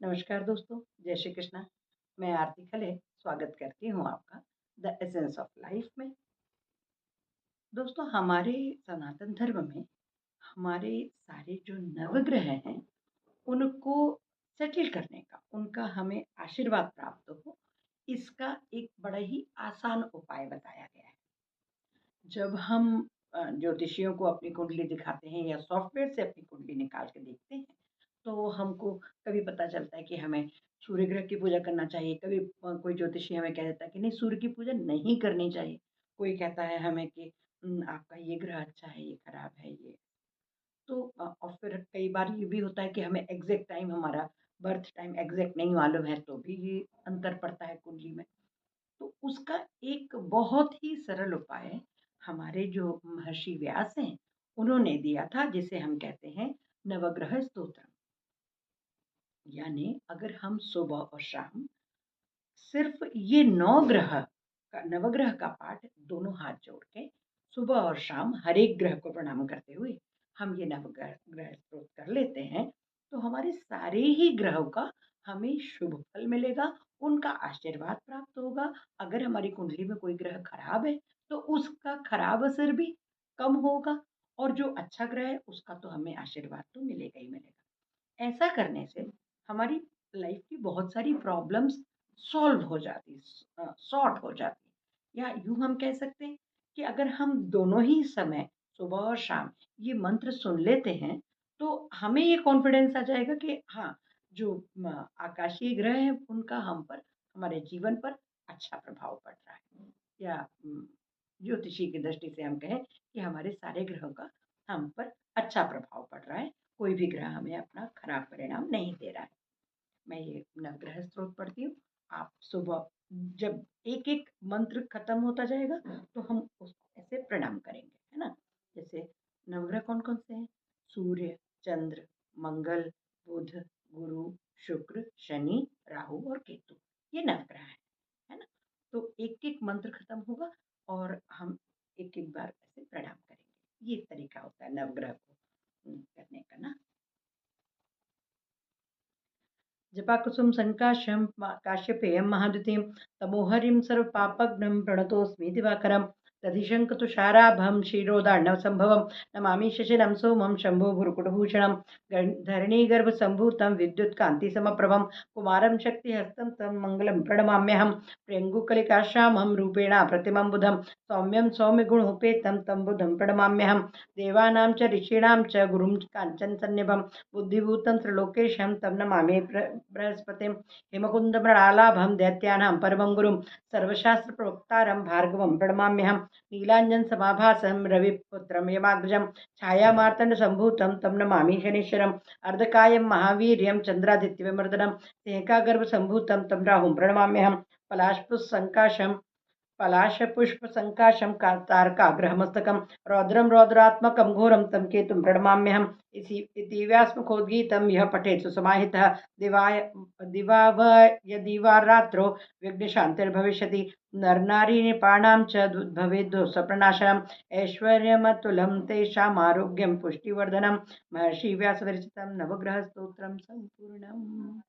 नमस्कार दोस्तों, जय श्री कृष्णा। मैं आरती खले स्वागत करती हूँ आपका द एसेंस ऑफ लाइफ में। दोस्तों, हमारे सनातन धर्म में हमारे सारे जो नवग्रह हैं, उनको सेटल करने का, उनका हमें आशीर्वाद प्राप्त हो, इसका एक बड़ा ही आसान उपाय बताया गया है। जब हम ज्योतिषियों को अपनी कुंडली दिखाते हैं या सॉफ्टवेयर से अपनी कुंडली निकाल के देखते हैं, तो हमको कभी पता चलता है कि हमें सूर्य ग्रह की पूजा करना चाहिए, कभी कोई ज्योतिषी हमें कह देता है कि नहीं, सूर्य की पूजा नहीं करनी चाहिए। कोई कहता है हमें कि आपका ये ग्रह अच्छा है, ये खराब है, ये। तो और फिर कई बार ये भी होता है कि हमें एग्जैक्ट टाइम, हमारा बर्थ टाइम एग्जैक्ट नहीं मालूम है, तो भी ये अंतर पड़ता है कुंडली में। तो उसका एक बहुत ही सरल उपाय हमारे जो महर्षि व्यास हैं, उन्होंने दिया था, जिसे हम कहते हैं नवग्रह स्तोत्र। यानी अगर हम सुबह और शाम सिर्फ ये नवग्रह का पाठ दोनों हाथ जोड़ के सुबह और शाम हर एक ग्रह को प्रणाम करते हुए हम ये नवग्रह ग्रह स्तोत्र कर लेते हैं, तो हमारे सारे ही ग्रहों का हमें शुभ फल मिलेगा, उनका आशीर्वाद प्राप्त होगा। अगर हमारी कुंडली में कोई ग्रह खराब है, तो उसका खराब असर भी कम होगा, और जो अच्छा ग्रह है उसका तो हमें आशीर्वाद तो मिलेगा ही मिलेगा। ऐसा करने से हमारी लाइफ की बहुत सारी प्रॉब्लम्स सॉल्व हो जाती, सॉर्ट हो जाती। या यूं हम कह सकते हैं कि अगर हम दोनों ही समय, सुबह और शाम, ये मंत्र सुन लेते हैं, तो हमें ये कॉन्फिडेंस आ जाएगा कि हाँ, जो आकाशीय ग्रह हैं उनका हम पर, हमारे जीवन पर अच्छा प्रभाव पड़ रहा है। या ज्योतिषी की दृष्टि से हम कहें कि हमारे सारे ग्रहों का हम पर अच्छा प्रभाव पड़ रहा है, कोई भी ग्रह हमें अपना खराब परिणाम नहीं दे रहा है। मैं ये नवग्रह स्त्रोत पढ़ती हूँ। आप सुबह जब एक एक मंत्र खत्म होता जाएगा, तो हम उसको ऐसे प्रणाम करेंगे, है ना। जैसे नवग्रह कौन कौन से हैं? सूर्य, चंद्र, मंगल, बुध, गुरु, शुक्र, शनि, राहु और केतु, ये नवग्रह है ना। तो एक एक मंत्र खत्म होगा और हम एक एक बार ऐसे प्रणाम करेंगे। ये तरीका होता है नवग्रह को करने का ना। जपाकुसुम संकाशं काश्यपेयं महाद्युतिं तमोहरिं सर्वपापघ्नं प्रणतोऽस्मि दिवाकरं दधिशङ्कतुषाराभं क्षीरोदार्णवसम्भवं नमामि शशिनं सोमं शम्भो भुरुकुटभूषणं धरणीगर्भसम्भूतं विद्युत्कान्तिसमप्रभं कुमारं शक्तिहस्तं तं मङ्गलं प्रणमाम्यहं प्रियङ्गुकलिकाश्यामं रूपेण प्रतिमं बुधं सौम्यं सौम्यगुणोपेतं तं बुधं प्रणमाम्यहं देवानां च ऋषीणां च गुरुं काञ्चनसन्निभं बुद्धिभूतं त्रिलोकेशं तं नमामि बृहस्पतिं हिमकुन्दमृणालाभं दैत्यानां परमं गुरुं सर्वशास्त्रप्रोक्तारं भार्गवं प्रणमाम्यहं नीलाञ्जनसमाभासं रविपुत्रं यमाग्रजं छायामार्तण्डसम्भूतं तं नमामि शनीश्वरम् अर्धकायं महावीर्यं चन्द्रादित्यविमर्दनं सिंहकागर्भसम्भूतं तं राहुं प्रणमाम्यहं पलाशपुष्पसङ्काशं पलाशपुष्पसङ्काशं तारकाग्रहमस्तकं रौद्रं रौद्रात्मकं घोरं तं केतुं प्रणमाम्यहम् इति व्यासमुखोद्गीतं यः पठेत् सुसमाहितः दिवा व यदि वा रात्रौ विघ्नशान्तिर्भविष्यति नरनारीनृपाणां च भवेद् स्वप्रणाशनम् ऐश्वर्यमतुलं तेषाम् आरोग्यं पुष्टिवर्धनं महर्षि व्यासविरचितं नवग्रहस्तोत्रं सम्पूर्णम्।